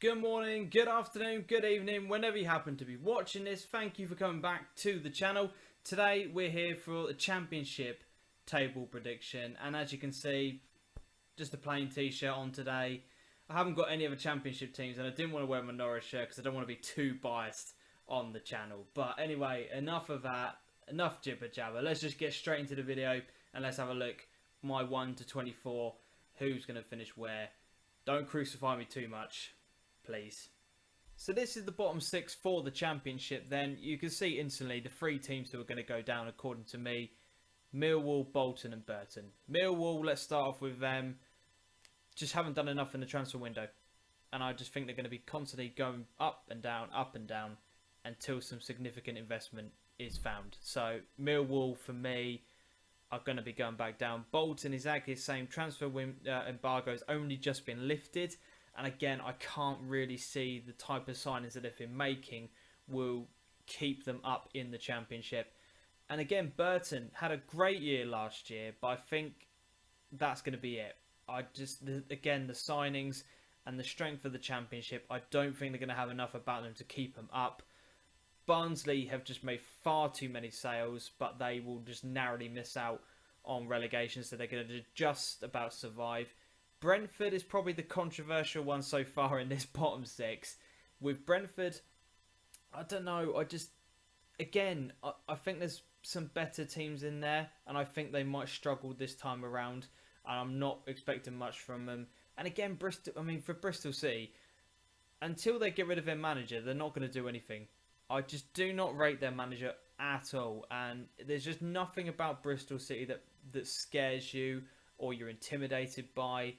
Good morning, good afternoon, good evening, whenever you happen to be watching this. Thank you for coming back to the channel. Today we're here for a championship table prediction, and as you can see, just a plain t-shirt on today. I haven't got any other championship teams, and I didn't want to wear my Norwich shirt because I don't want to be too biased on the channel. But anyway, enough of that, enough jibber jabber. Let's just get straight into the video and let's have a look. My 1 to 24, who's going to finish where. Don't crucify me too much, please. So this is the bottom 6 for the championship. Then you can see instantly the 3 teams who are going to go down according to me: Millwall, Bolton and Burton. Millwall, let's start off with them. Just haven't done enough in the transfer window, and I just think they're going to be constantly going up and down until some significant investment is found. So Millwall for me are going to be going back down. Bolton is exactly the same. Transfer embargo has only just been lifted. And again, I can't really see the type of signings that they've been making will keep them up in the championship. And again, Burton had a great year last year, but I think that's going to be it. Again, the signings and the strength of the championship, I don't think they're going to have enough about them to keep them up. Barnsley have just made far too many sales, but they will just narrowly miss out on relegation, so they're going to just about survive. Brentford is probably the controversial one so far in this bottom 6. With Brentford, I don't know. I think there's some better teams in there, and I think they might struggle this time around. And I'm not expecting much from them. And again, for Bristol City, until they get rid of their manager, they're not going to do anything. I just do not rate their manager at all. And there's just nothing about Bristol City that scares you or you're intimidated by.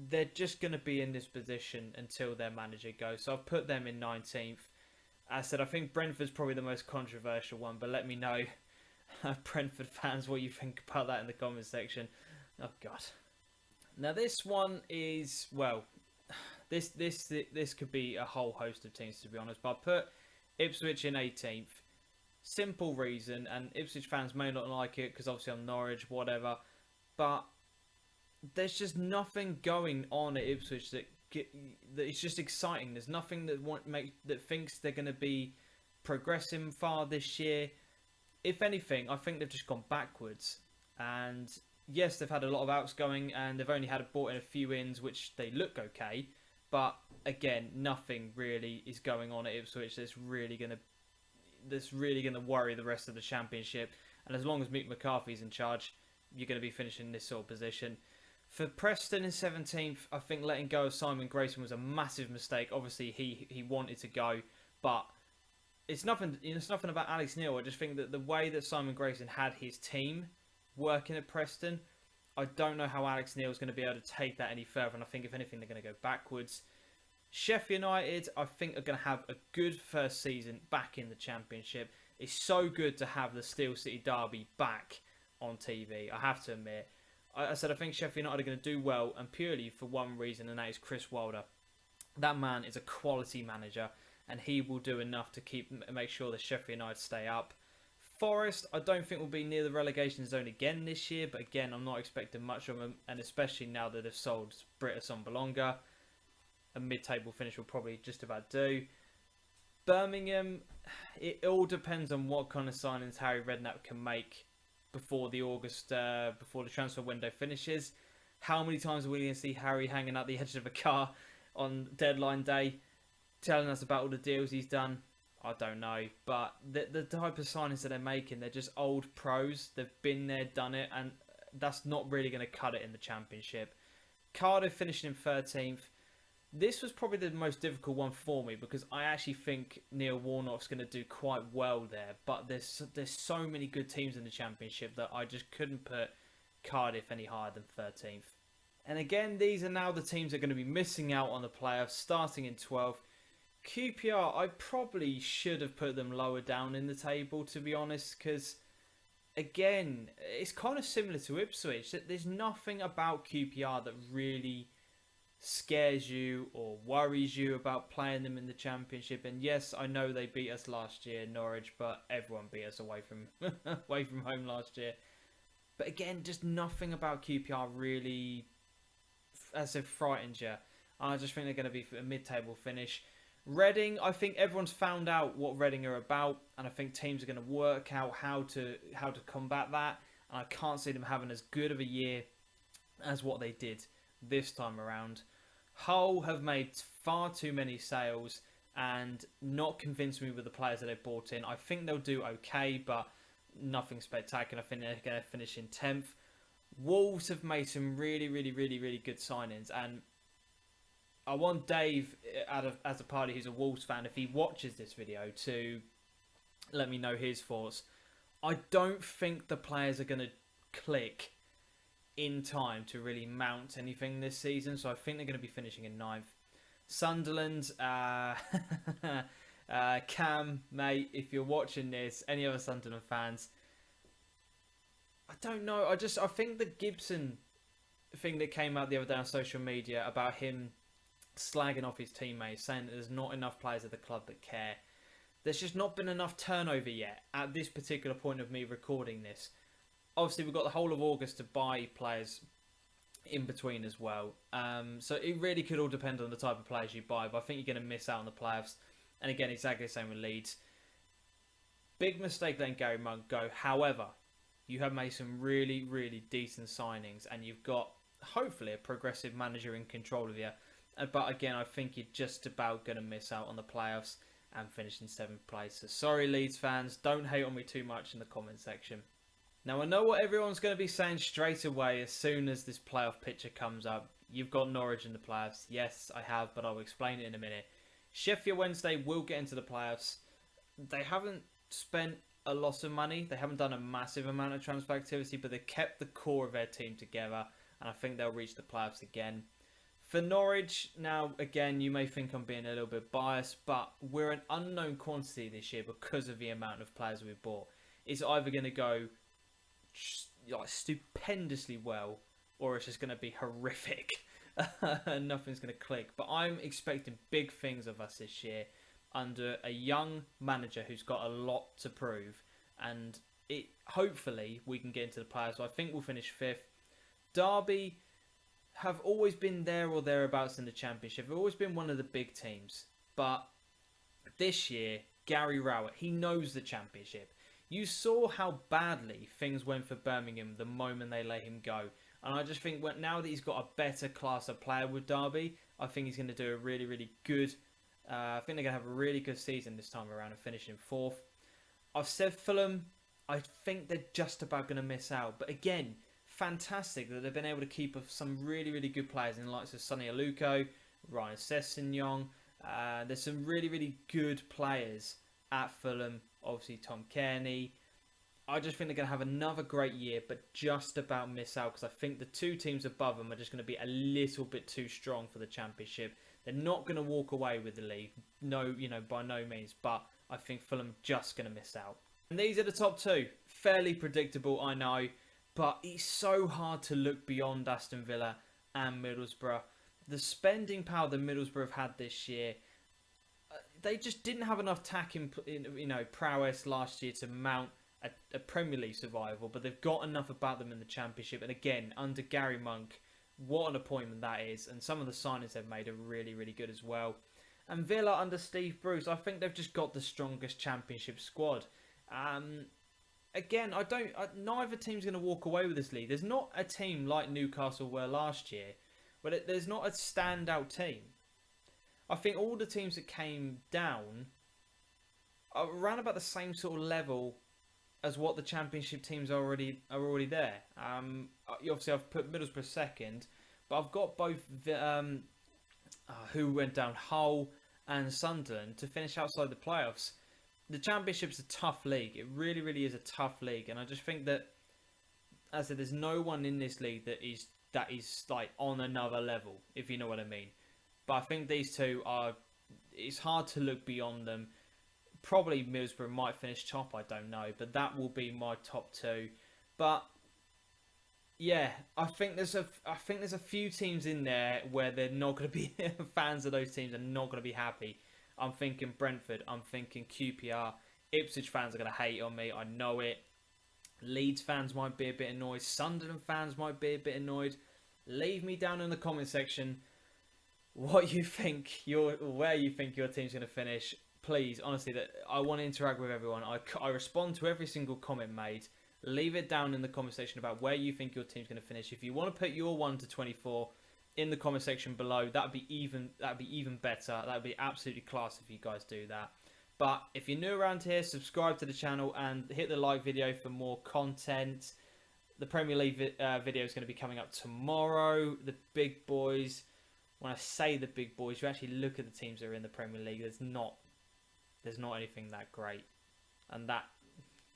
They're just going to be in this position until their manager goes. So I've put them in 19th. As I said, I think Brentford's probably the most controversial one. But let me know, Brentford fans, what you think about that in the comment section. Oh, God. Now, this one is, well, this could be a whole host of teams, to be honest. But I put Ipswich in 18th. Simple reason. And Ipswich fans may not like it because obviously I'm Norwich, whatever. But there's just nothing going on at Ipswich that is just exciting. There's nothing that thinks they're going to be progressing far this year. If anything, I think they've just gone backwards. And yes, they've had a lot of outs going, and they've only bought in a few ins, which they look okay. But again, nothing really is going on at Ipswich that's really going to worry the rest of the championship. And as long as Mick McCarthy's in charge, you're going to be finishing in this sort of position. For Preston in 17th, I think letting go of Simon Grayson was a massive mistake. Obviously, he wanted to go, but it's nothing about Alex Neil. I just think that the way that Simon Grayson had his team working at Preston, I don't know how Alex Neil is going to be able to take that any further. And I think if anything, they're going to go backwards. Sheffield United, I think, are going to have a good first season back in the Championship. It's so good to have the Steel City Derby back on TV. I have to admit. I said I think Sheffield United are going to do well, and purely for one reason, and that is Chris Wilder. That man is a quality manager, and he will do enough to make sure that Sheffield United stay up. Forest, I don't think will be near the relegation zone again this year, but again, I'm not expecting much of them, and especially now that they've sold Britta Sombolonga, a mid-table finish will probably just about do. Birmingham, it all depends on what kind of signings Harry Redknapp can make before the transfer window finishes. How many times are we going to see Harry hanging out the edge of a car on deadline day, telling us about all the deals he's done? I don't know, but the type of signings that they're making, they're just old pros. They've been there, done it, and that's not really going to cut it in the Championship. Cardiff finishing in 13th. This was probably the most difficult one for me because I actually think Neil Warnock's going to do quite well there. But there's so many good teams in the Championship that I just couldn't put Cardiff any higher than 13th. And again, these are now the teams that are going to be missing out on the playoffs, starting in 12th. QPR, I probably should have put them lower down in the table, to be honest, because again, it's kind of similar to Ipswich. There's nothing about QPR that really scares you or worries you about playing them in the Championship. And yes, I know they beat us last year, Norwich, but everyone beat us away from home last year. But again, just nothing about QPR really, as it frightens you. I just think they're going to be a mid-table finish. Reading, I think everyone's found out what Reading are about, and I think teams are going to work out how to combat that. And I can't see them having as good of a year as what they did this time around. Hull have made far too many sales and not convinced me with the players that they brought in. I think they'll do okay, but nothing spectacular. I think they're going to finish in 10th. Wolves have made some really good signings, and I want Dave, as a party who's a Wolves fan, if he watches this video, to let me know his thoughts. I don't think the players are going to click in time to really mount anything this season, so I think they're going to be finishing in 9th. Sunderland, Cam, mate, if you're watching this, any other Sunderland fans, I don't know. I think the Gibson thing that came out the other day on social media about him slagging off his teammates, saying that there's not enough players at the club that care. There's just not been enough turnover yet at this particular point of me recording this. Obviously, we've got the whole of August to buy players in between as well. So it really could all depend on the type of players you buy, but I think you're going to miss out on the playoffs. And again, exactly the same with Leeds. Big mistake letting Gary Monk go. However, you have made some really decent signings, and you've got, hopefully, a progressive manager in control of you. But again, I think you're just about going to miss out on the playoffs and finish in 7th place. So sorry, Leeds fans. Don't hate on me too much in the comment section. Now, I know what everyone's going to be saying straight away as soon as this playoff picture comes up. You've got Norwich in the playoffs. Yes, I have, but I'll explain it in a minute. Sheffield Wednesday will get into the playoffs. They haven't spent a lot of money. They haven't done a massive amount of transfer activity, but they've kept the core of their team together, and I think they'll reach the playoffs again. For Norwich, now, again, you may think I'm being a little bit biased, but we're an unknown quantity this year because of the amount of players we've bought. It's either going to go like stupendously well, or it's just going to be horrific and nothing's going to click. But I'm expecting big things of us this year under a young manager who's got a lot to prove, and hopefully we can get into the playoffs. So I think we'll finish 5th. Derby have always been there or thereabouts in the Championship. They've always been one of the big teams, but this year, Gary Rowett, he knows the Championship. You saw how badly things went for Birmingham the moment they let him go. And I just think now that he's got a better class of player with Derby, I think he's going to do a really good... I think they're going to have a really good season this time around and finish in 4th. I've said Fulham, I think they're just about going to miss out. But again, fantastic that they've been able to keep some really good players in the likes of Sonny Aluko, Ryan Sessegnon. There's some really good players at Fulham. Obviously, Tom Kearney. I just think they're going to have another great year, but just about miss out because I think the two teams above them are just going to be a little bit too strong for the Championship. They're not going to walk away with the league, no, by no means, but I think Fulham just going to miss out. And these are the top two. Fairly predictable, I know, but it's so hard to look beyond Aston Villa and Middlesbrough. The spending power that Middlesbrough have had this year, they just didn't have enough prowess last year to mount a Premier League survival, but they've got enough about them in the Championship. And again, under Gary Monk, what an appointment that is. And some of the signings they've made are really good as well. And Villa under Steve Bruce, I think they've just got the strongest Championship squad. Again, neither team's going to walk away with this league. There's not a team like Newcastle were last year, but there's not a standout team. I think all the teams that came down are around about the same sort of level as what the Championship teams are already there. Obviously, I've put Middlesbrough second, but I've got both who went down, Hull and Sunderland, to finish outside the playoffs. The Championship's a tough league. It really is a tough league, and I just think that, as I said, there's no one in this league that is like on another level, if you know what I mean. But I think these two are... It's hard to look beyond them. Probably Middlesbrough might finish top, I don't know. But that will be my top two. But yeah, I think there's a few teams in there where they're not going to be... fans of those teams are not going to be happy. I'm thinking Brentford. I'm thinking QPR. Ipswich fans are going to hate on me. I know it. Leeds fans might be a bit annoyed. Sunderland fans might be a bit annoyed. Leave me down in the comment section what you think where you think your team's going to finish. Please, honestly, that I want to interact with everyone. I respond to every single comment made. Leave it down in the comment section about where you think your team's going to finish. If you want to put your 1 to 24 in the comment section below, that'd be even better. That'd be absolutely class if you guys do that. But if you're new around here, subscribe to the channel and hit the like video for more content. The Premier League video is going to be coming up tomorrow. The big boys. When I say the big boys, you actually look at the teams that are in the Premier League. There's not anything that great, and that,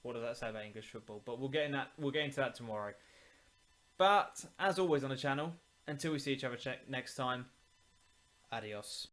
what does that say about English football? But we'll get into that tomorrow. But as always on the channel, until we see each other next time, adios.